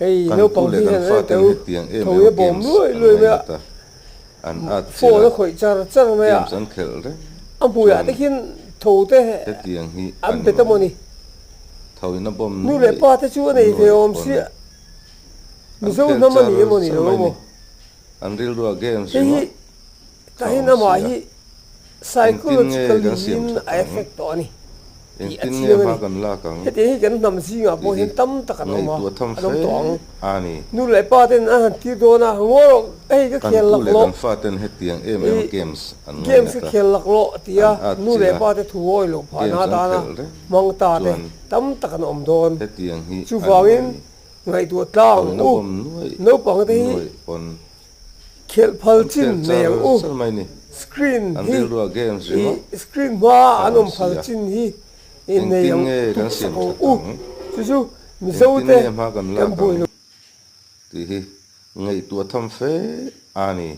hey no pang hi han teu thoi bom lui me an at phone nó khởi char me a san khel re ampuya te hin tho te tiang hi am betamoni thoi na bom nu le pa te chu nei ve om si mi zo na mani mo ni lo mo an real ro games hi ta hi na ma hi psychological in effect oni tin nge ma kan la kang he te hi kan nam si nga po hin tam ta kan ma tu tham adom tong ani nu le pa ten a ti do na ngoro ei ka khel lak lo kan fa ten hetiang games an games ka khel lak lo tia nu le pa te thu oi lo pha na da na mang ta te tam ta kan om don hetiang hi chu wawin ngai tu tlang u no pang te hi khel phal chin ne u screen hi screen ba anom phal chin hi in ne yang kan sim chu mi zo te ma kan la ti hi ngai tu tham fe ani